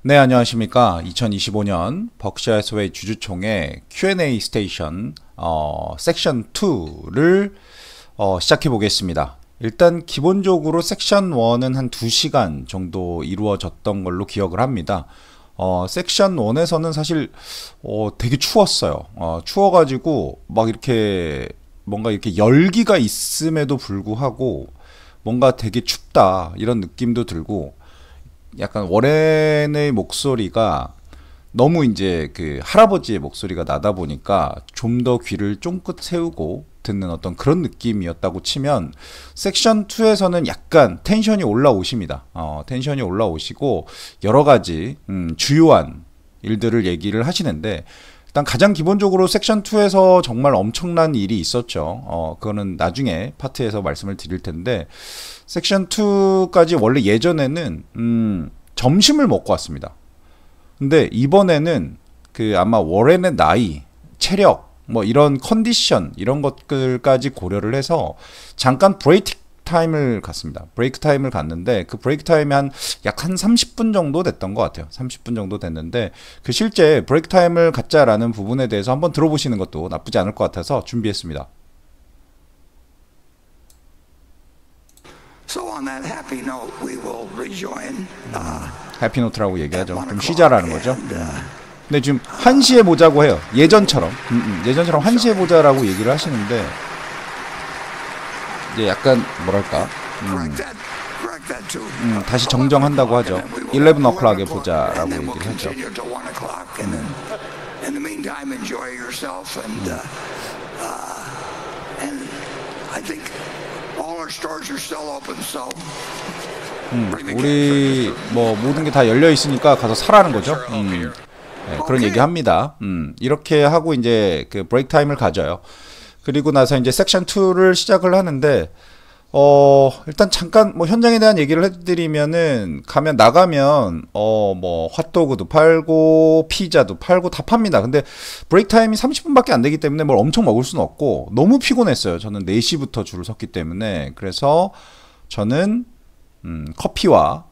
네, 안녕하십니까. 2025년 버크셔 해서웨이 주주총회 Q&A 스테이션 섹션 2를 시작해 보겠습니다. 일단 기본적으로 섹션 1은 한 2시간 정도 이루어졌던 걸로 기억을 합니다. 섹션 1에서는 사실 되게 추웠어요. 추워가지고 막 이렇게 뭔가 이렇게 열기가 있음에도 불구하고 뭔가 되게 춥다 이런 느낌도 들고, 약간 워렌의 목소리가 너무 이제 그 할아버지의 목소리가 나다 보니까 좀 더 귀를 쫑긋 세우고 듣는 어떤 그런 느낌이었다고 치면, 섹션 2에서는 약간 텐션이 올라오십니다. 텐션이 올라오시고 여러 가지 주요한 일들을 얘기를 하시는데, 일단 가장 기본적으로 섹션 2에서 정말 엄청난 일이 있었죠. 그거는 나중에 파트에서 말씀을 드릴 텐데, 섹션 2까지 원래 예전에는 점심을 먹고 왔습니다. 근데 이번에는 그 아마 워렌의 나이, 체력, 뭐 이런 컨디션 이런 것들까지 고려를 해서 잠깐 브레이크 타임을 갔습니다. 브레이크 타임을 갔는데 그 브레이크 타임이 약 한 30분 정도 됐던 것 같아요. 30분 정도 됐는데 그 실제 브레이크 타임을 갖자라는 부분에 대해서 한번 들어보시는 것도 나쁘지 않을 것 같아서 준비했습니다. So on that happy note, we will rejoin. 해피노트라고 얘기하죠. 좀 쉬자라는 거죠. 근데 지금 1시에 보자고 해요. 예전처럼. 예전처럼 1시에 보자라고 얘기를 하시는데, 이제 약간 뭐랄까 다시 정정한다고 하죠. 11 o'clock에 보자라고 얘기를 하죠. In the meantime, enjoy yourself, and I think all our stores are still open, so. 우리 뭐 모든 게 다 열려 있으니까 가서 사라는 거죠. 네, 그런 얘기 합니다. 이렇게 하고 이제 그 브레이크 타임을 가져요. 그리고 나서 이제 섹션 2를 시작을 하는데, 일단 잠깐 뭐 현장에 대한 얘기를 해드리면은, 나가면 뭐 핫도그도 팔고 피자도 팔고 다 팝니다. 근데 브레이크 타임이 30분밖에 안 되기 때문에 뭘 엄청 먹을 수는 없고, 너무 피곤했어요. 저는 4시부터 줄을 섰기 때문에. 그래서 저는 커피와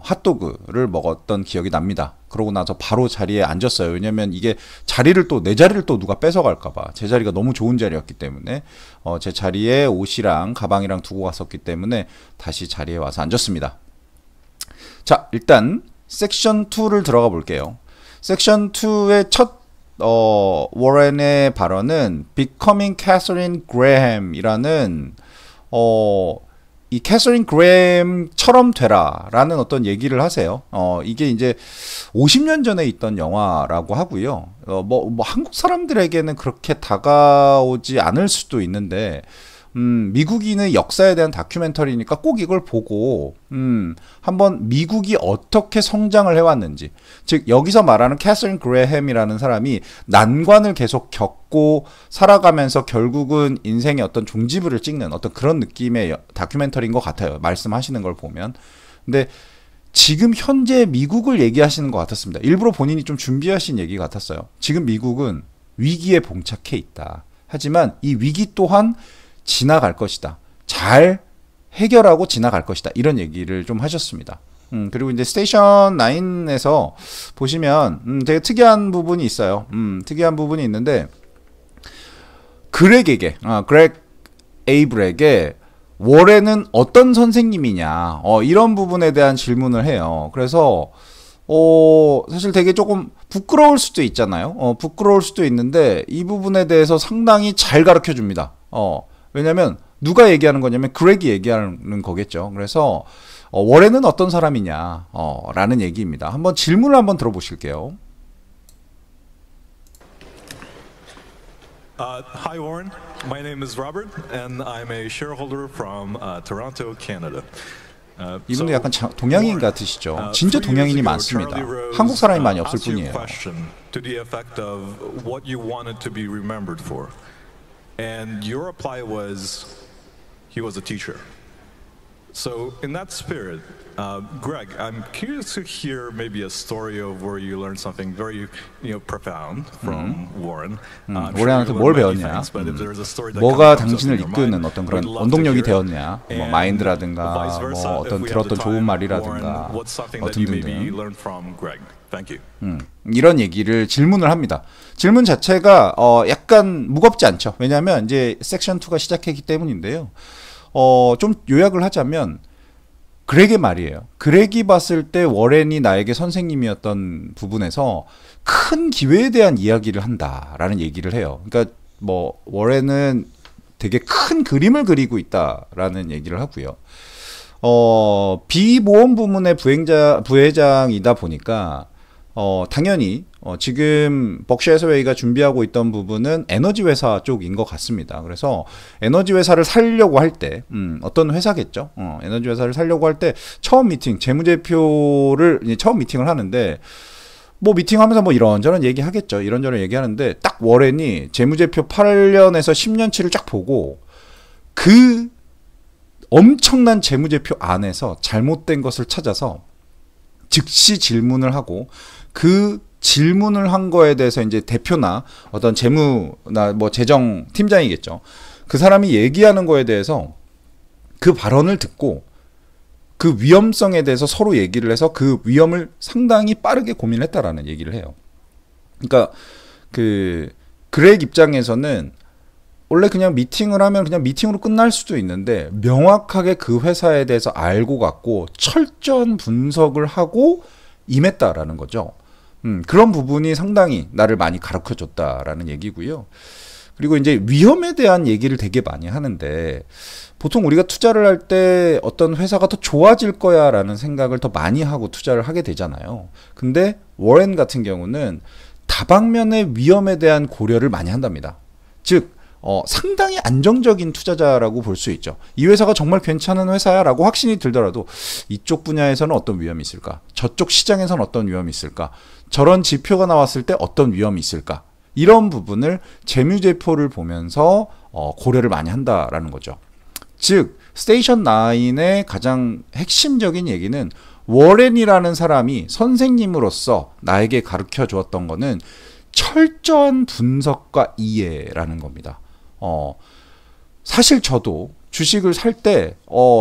핫도그를 먹었던 기억이 납니다. 그러고 나서 바로 자리에 앉았어요. 왜냐면 이게 내 자리를 또 누가 뺏어갈까봐. 제 자리가 너무 좋은 자리였기 때문에 제 자리에 옷이랑 가방이랑 두고 갔었기 때문에 다시 자리에 와서 앉았습니다. 자, 일단 섹션 2를 들어가 볼게요. 섹션 2의 첫 워렌의 발언은 Becoming Catherine Graham이라는 이 캐서린 그레함처럼 되라라는 어떤 얘기를 하세요. 이게 이제 50년 전에 있던 영화라고 하고요. 뭐 한국 사람들에게는 그렇게 다가오지 않을 수도 있는데, 미국인의 역사에 대한 다큐멘터리니까 꼭 이걸 보고 한번 미국이 어떻게 성장을 해왔는지, 즉 여기서 말하는 캐서린 그레햄이라는 사람이 난관을 계속 겪고 살아가면서 결국은 인생의 어떤 종지부를 찍는 어떤 그런 느낌의 다큐멘터리인 것 같아요. 말씀하시는 걸 보면. 근데 지금 현재 미국을 얘기하시는 것 같았습니다. 일부러 본인이 좀 준비하신 얘기 같았어요. 지금 미국은 위기에 봉착해 있다. 하지만 이 위기 또한 지나갈 것이다. 잘 해결하고 지나갈 것이다. 이런 얘기를 좀 하셨습니다. 그리고 이제 스테이션 9에서 보시면 되게 특이한 부분이 있어요. 특이한 부분이 있는데, 그렉 에이블에게 워렌은 어떤 선생님이냐, 이런 부분에 대한 질문을 해요. 그래서 사실 되게 조금 부끄러울 수도 있잖아요. 부끄러울 수도 있는데 이 부분에 대해서 상당히 잘 가르쳐 줍니다. 왜냐면 누가 얘기하는 거냐면 그렉이 얘기하는 거겠죠. 그래서 워렌은 어떤 사람이냐 라는 얘기입니다. 한번 질문을 한번 들어보실게요. Hi Warren, my name is Robert and I'm a shareholder from Toronto, Canada. 이분도 약간 동양인 같으시죠. 진짜 동양인이 많습니다. 한국 사람이 많이 없을 뿐이에요. To the effect of what you wanted to be remembered for. And your reply was, he was a teacher. So, in that spirit, Greg, I'm curious to hear maybe a story of where you learned something very, profound from Warren. I'm sure 워렌한테 you 뭘 learned many 배웠냐? things, but if there's a story that 뭐가 comes up 당신을 in your 이끄는 mind, 어떤 we'd 그런 love to 원동력이 hear it. 되었냐? 뭐 And 마인드라든가 vice versa, 뭐 어떤 if we have 들었던 the 좋은 time, 말이라든가 Warren, what's something that 어떤 you maybe 등등. learned from Greg? Thank you. 이런 얘기를 질문을 합니다. 질문 자체가 약간 무겁지 않죠. 왜냐하면 이제 섹션 2가 시작했기 때문인데요. 좀 요약을 하자면 그렉의 말이에요. 그렉이 봤을 때 워렌이 나에게 선생님이었던 부분에서 큰 기회에 대한 이야기를 한다라는 얘기를 해요. 그러니까 뭐 워렌은 되게 큰 그림을 그리고 있다라는 얘기를 하고요. 비보험 부문의 부회장이다 보니까 당연히 지금 벅셔 해서웨이가 준비하고 있던 부분은 에너지 회사 쪽인 것 같습니다. 그래서 에너지 회사를 살려고 할 때 어떤 회사겠죠. 에너지 회사를 살려고 할 때 처음 미팅 재무제표를 이제 처음 미팅을 하는데 뭐 미팅하면서 뭐 이런저런 얘기하겠죠. 이런저런 얘기하는데 딱 워렌이 재무제표 8년에서 10년치를 쫙 보고 그 엄청난 재무제표 안에서 잘못된 것을 찾아서 즉시 질문을 하고 그 질문을 한 거에 대해서 이제 대표나 어떤 재무나 뭐 재정 팀장이겠죠. 그 사람이 얘기하는 거에 대해서 그 발언을 듣고 그 위험성에 대해서 서로 얘기를 해서 그 위험을 상당히 빠르게 고민했다라는 얘기를 해요. 그러니까 그 그렉 입장에서는 원래 그냥 미팅을 하면 그냥 미팅으로 끝날 수도 있는데 명확하게 그 회사에 대해서 알고 갔고 철저한 분석을 하고 임했다라는 거죠. 그런 부분이 상당히 나를 많이 가르쳐줬다라는 얘기고요. 그리고 이제 위험에 대한 얘기를 되게 많이 하는데 보통 우리가 투자를 할 때 어떤 회사가 더 좋아질 거야라는 생각을 더 많이 하고 투자를 하게 되잖아요. 근데 워렌 같은 경우는 다방면의 위험에 대한 고려를 많이 한답니다. 즉 상당히 안정적인 투자자라고 볼 수 있죠. 이 회사가 정말 괜찮은 회사야라고 확신이 들더라도 이쪽 분야에서는 어떤 위험이 있을까? 저쪽 시장에서는 어떤 위험이 있을까? 저런 지표가 나왔을 때 어떤 위험이 있을까? 이런 부분을 재무제표를 보면서 고려를 많이 한다라는 거죠. 즉 스테이션 9의 가장 핵심적인 얘기는 워렌이라는 사람이 선생님으로서 나에게 가르쳐 주었던 거는 철저한 분석과 이해라는 겁니다. 사실 저도 주식을 살 때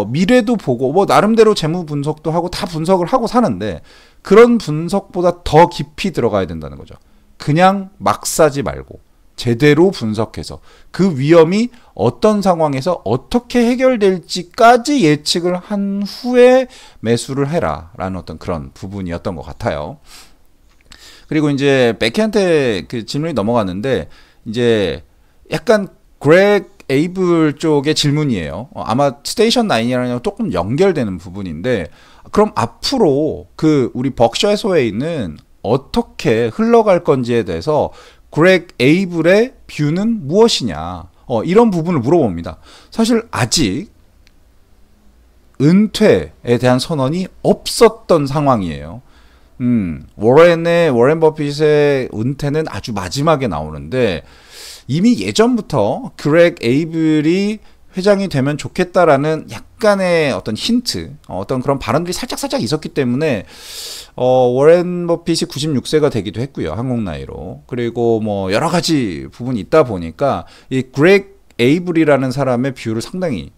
미래도 보고 뭐 나름대로 재무 분석도 하고 다 분석을 하고 사는데 그런 분석보다 더 깊이 들어가야 된다는 거죠. 그냥 막 사지 말고 제대로 분석해서 그 위험이 어떤 상황에서 어떻게 해결될지까지 예측을 한 후에 매수를 해라라는 어떤 그런 부분이었던 것 같아요. 그리고 이제 베키한테 그 질문이 넘어갔는데 이제 약간 그렉 에이블 쪽의 질문이에요. 아마 스테이션 9이랑 조금 연결되는 부분인데 그럼 앞으로 그 우리 벅셔 해서웨이는 어떻게 흘러갈 건지에 대해서 그렉 에이블의 뷰는 무엇이냐 이런 부분을 물어봅니다. 사실 아직 은퇴에 대한 선언이 없었던 상황이에요. 워렌 버핏의 은퇴는 아주 마지막에 나오는데 이미 예전부터 그렉 에이블이 회장이 되면 좋겠다라는 약간의 어떤 힌트, 어떤 그런 발언들이 살짝 있었기 때문에 워렌 버핏이 96세가 되기도 했고요. 한국 나이로. 그리고 뭐 여러 가지 부분이 있다 보니까 이 그렉 에이블이라는 사람의 뷰를 상당히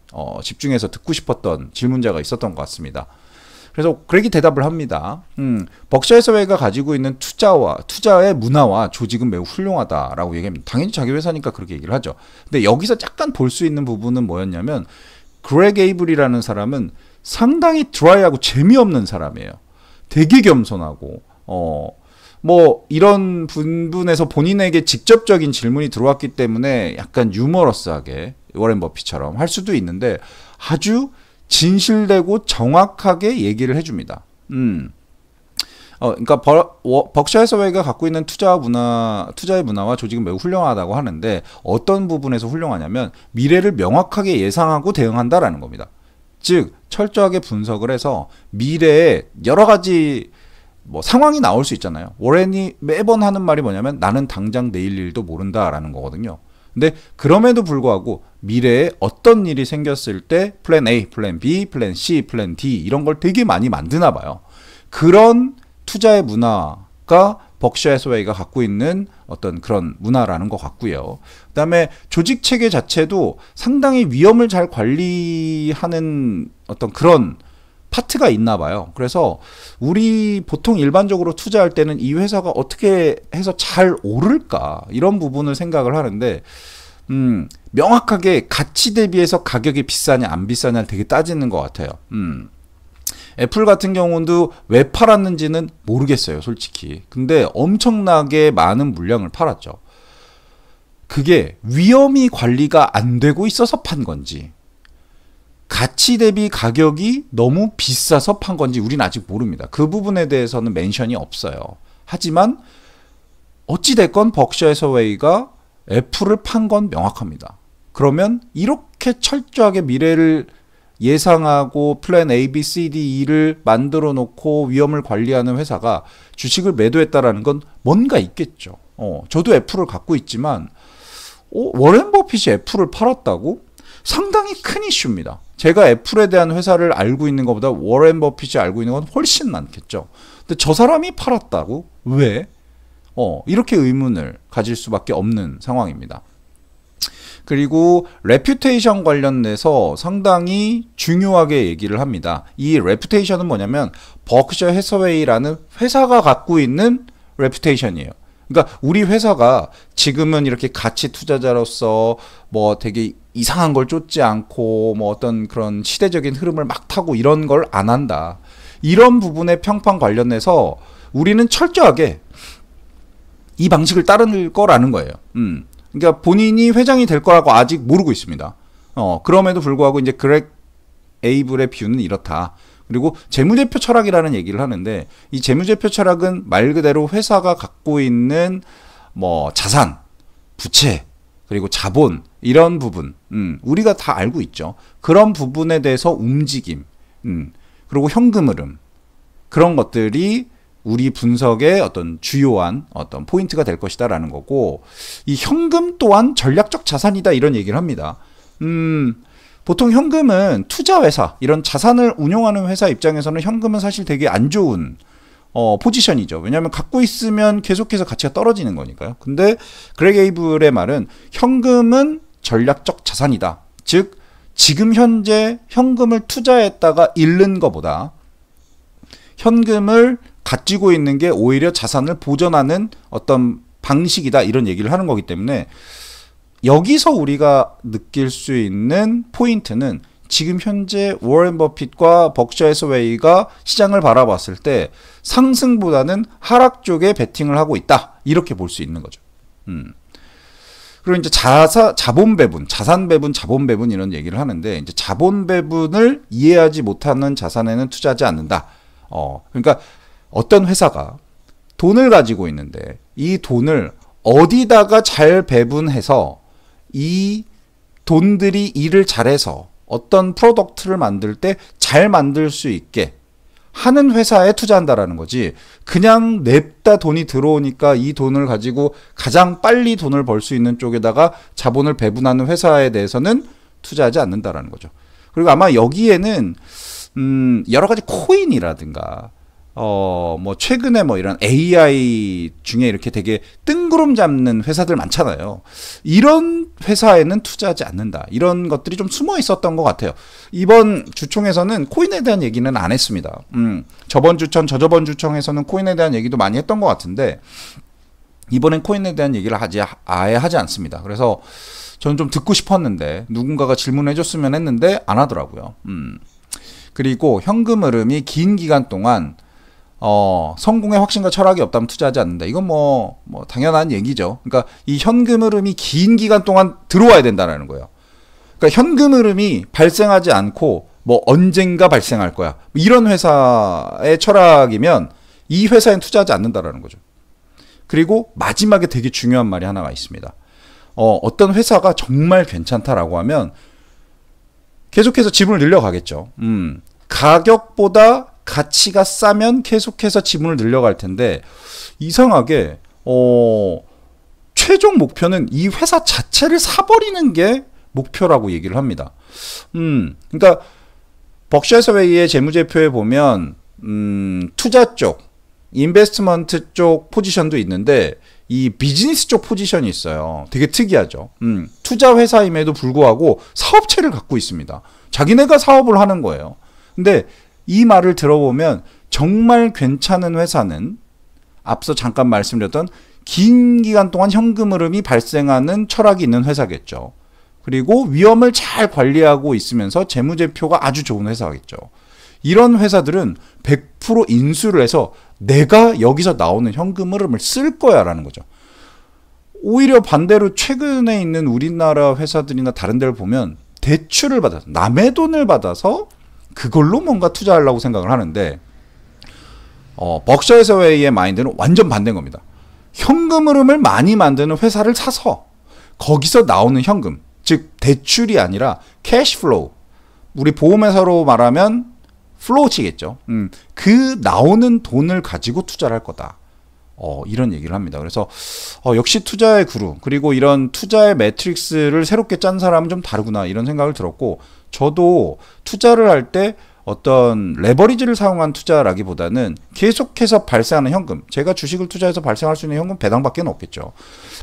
집중해서 듣고 싶었던 질문자가 있었던 것 같습니다. 그래서 그렉이 대답을 합니다. 벅셔 해서웨이가 가지고 있는 투자의 문화와 조직은 매우 훌륭하다라고 얘기합니다. 당연히 자기 회사니까 그렇게 얘기를 하죠. 근데 여기서 약간 볼 수 있는 부분은 뭐였냐면 그렉 에이블이라는 사람은 상당히 드라이하고 재미없는 사람이에요. 되게 겸손하고 뭐 이런 부분에서 본인에게 직접적인 질문이 들어왔기 때문에 약간 유머러스하게 워렌 버핏처럼 할 수도 있는데 아주 진실되고 정확하게 얘기를 해줍니다. 그러니까 벅셔 해서웨이가 갖고 있는 투자의 문화와 조직은 매우 훌륭하다고 하는데 어떤 부분에서 훌륭하냐면 미래를 명확하게 예상하고 대응한다라는 겁니다. 즉 철저하게 분석을 해서 미래에 여러 가지 뭐 상황이 나올 수 있잖아요. 워렌이 매번 하는 말이 뭐냐면 나는 당장 내일 일도 모른다라는 거거든요. 근데 그럼에도 불구하고 미래에 어떤 일이 생겼을 때 플랜 A, 플랜 B, 플랜 C, 플랜 D 이런 걸 되게 많이 만드나 봐요. 그런 투자의 문화가 벅셔 해서웨이가 갖고 있는 어떤 그런 문화라는 것 같고요. 그다음에 조직 체계 자체도 상당히 위험을 잘 관리하는 어떤 그런 파트가 있나 봐요. 그래서 우리 보통 일반적으로 투자할 때는 이 회사가 어떻게 해서 잘 오를까 이런 부분을 생각을 하는데 명확하게 가치 대비해서 가격이 비싸냐 안 비싸냐를 되게 따지는 것 같아요. 애플 같은 경우도 왜 팔았는지는 모르겠어요, 솔직히. 근데 엄청나게 많은 물량을 팔았죠. 그게 위험이 관리가 안 되고 있어서 판 건지, 가치 대비 가격이 너무 비싸서 판 건지 우리는 아직 모릅니다. 그 부분에 대해서는 멘션이 없어요. 하지만 어찌됐건 벅셔 해서웨이가 애플을 판 건 명확합니다. 그러면 이렇게 철저하게 미래를 예상하고 플랜 A, B, C, D, E를 만들어 놓고 위험을 관리하는 회사가 주식을 매도했다라는 건 뭔가 있겠죠. 저도 애플을 갖고 있지만 워렌 버핏이 애플을 팔았다고? 상당히 큰 이슈입니다. 제가 애플에 대한 회사를 알고 있는 것보다 워렌 버핏이 알고 있는 건 훨씬 많겠죠. 근데 저 사람이 팔았다고? 왜? 이렇게 의문을 가질 수밖에 없는 상황입니다. 그리고 레퓨테이션 관련돼서 상당히 중요하게 얘기를 합니다. 이 레퓨테이션은 뭐냐면 버크셔 해서웨이라는 회사가 갖고 있는 레퓨테이션이에요. 그러니까 우리 회사가 지금은 이렇게 가치 투자자로서 뭐 되게 이상한 걸 쫓지 않고 뭐 어떤 그런 시대적인 흐름을 막 타고 이런 걸 안 한다. 이런 부분의 평판 관련해서 우리는 철저하게 이 방식을 따를 거라는 거예요. 그러니까 본인이 회장이 될 거라고 아직 모르고 있습니다. 그럼에도 불구하고 이제 그렉 에이블의 뷰는 이렇다. 그리고 재무제표 철학이라는 얘기를 하는데 이 재무제표 철학은 말 그대로 회사가 갖고 있는 뭐 자산, 부채, 그리고 자본 이런 부분, 우리가 다 알고 있죠. 그런 부분에 대해서 움직임, 그리고 현금 흐름 그런 것들이 우리 분석의 어떤 주요한 어떤 포인트가 될 것이다라는 거고, 이 현금 또한 전략적 자산이다 이런 얘기를 합니다. 보통 현금은 투자 회사, 이런 자산을 운용하는 회사 입장에서는 현금은 사실 되게 안 좋은 포지션이죠. 왜냐하면 갖고 있으면 계속해서 가치가 떨어지는 거니까요. 근데 그렉 에이블의 말은 현금은 전략적 자산이다. 즉 지금 현재 현금을 투자했다가 잃는 것보다 현금을 가지고 있는 게 오히려 자산을 보존하는 어떤 방식이다 이런 얘기를 하는 거기 때문에 여기서 우리가 느낄 수 있는 포인트는 지금 현재 워렌 버핏과 벅셔 해서웨이가 시장을 바라봤을 때 상승보다는 하락 쪽에 베팅을 하고 있다 이렇게 볼 수 있는 거죠. 그리고 이제 자본 배분, 자산 배분, 자본 배분 이런 얘기를 하는데 이제 자본 배분을 이해하지 못하는 자산에는 투자하지 않는다. 그러니까 어떤 회사가 돈을 가지고 있는데 이 돈을 어디다가 잘 배분해서 이 돈들이 일을 잘해서 어떤 프로덕트를 만들 때 잘 만들 수 있게 하는 회사에 투자한다라는 거지, 그냥 냅다 돈이 들어오니까 이 돈을 가지고 가장 빨리 돈을 벌 수 있는 쪽에다가 자본을 배분하는 회사에 대해서는 투자하지 않는다라는 거죠. 그리고 아마 여기에는 여러 가지 코인이라든가 뭐 최근에 뭐 이런 AI 중에 이렇게 되게 뜬구름 잡는 회사들 많잖아요. 이런 회사에는 투자하지 않는다. 이런 것들이 좀 숨어 있었던 것 같아요. 이번 주총에서는 코인에 대한 얘기는 안 했습니다. 저번 주총, 저저번 주총에서는 코인에 대한 얘기도 많이 했던 것 같은데 이번엔 코인에 대한 얘기를 아예 하지 않습니다. 그래서 저는 좀 듣고 싶었는데 누군가가 질문해 줬으면 했는데 안 하더라고요. 그리고 현금 흐름이 긴 기간 동안 성공의 확신과 철학이 없다면 투자하지 않는다. 이건 뭐 당연한 얘기죠. 그러니까 이 현금 흐름이 긴 기간 동안 들어와야 된다는 거예요. 그러니까 현금 흐름이 발생하지 않고 뭐 언젠가 발생할 거야. 이런 회사의 철학이면 이 회사엔 투자하지 않는다라는 거죠. 그리고 마지막에 되게 중요한 말이 하나가 있습니다. 어떤 회사가 정말 괜찮다라고 하면 계속해서 지분을 늘려가겠죠. 가격보다 가치가 싸면 계속해서 지분을 늘려갈 텐데 이상하게 최종 목표는 이 회사 자체를 사버리는 게 목표라고 얘기를 합니다. 그러니까 벅셔 해서웨이의 재무제표에 보면 투자 쪽, 인베스트먼트 쪽 포지션도 있는데 이 비즈니스 쪽 포지션이 있어요. 되게 특이하죠. 투자 회사임에도 불구하고 사업체를 갖고 있습니다. 자기네가 사업을 하는 거예요. 근데 이 말을 들어보면 정말 괜찮은 회사는 앞서 잠깐 말씀드렸던 긴 기간 동안 현금 흐름이 발생하는 철학이 있는 회사겠죠. 그리고 위험을 잘 관리하고 있으면서 재무제표가 아주 좋은 회사겠죠. 이런 회사들은 100% 인수를 해서 내가 여기서 나오는 현금 흐름을 쓸 거야 라는 거죠. 오히려 반대로 최근에 있는 우리나라 회사들이나 다른 데를 보면 대출을 받아서, 남의 돈을 받아서 그걸로 뭔가 투자하려고 생각을 하는데 벅셔 해서웨이의 마인드는 완전 반대인 겁니다. 현금 흐름을 많이 만드는 회사를 사서 거기서 나오는 현금, 즉 대출이 아니라 캐시플로우, 우리 보험회사로 말하면 플로우치겠죠. 그 나오는 돈을 가지고 투자를 할 거다. 이런 얘기를 합니다. 그래서 역시 투자의 구루, 그리고 이런 투자의 매트릭스를 새롭게 짠 사람은 좀 다르구나 이런 생각을 들었고, 저도 투자를 할 때 어떤 레버리지를 사용한 투자라기보다는 계속해서 발생하는 현금, 제가 주식을 투자해서 발생할 수 있는 현금 배당밖에 없겠죠.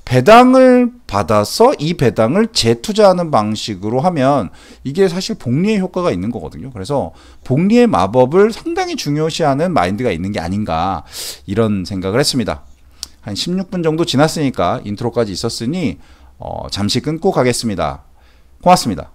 배당을 받아서 이 배당을 재투자하는 방식으로 하면 이게 사실 복리의 효과가 있는 거거든요. 그래서 복리의 마법을 상당히 중요시하는 마인드가 있는 게 아닌가 이런 생각을 했습니다. 한 16분 정도 지났으니까 인트로까지 있었으니 잠시 끊고 가겠습니다. 고맙습니다.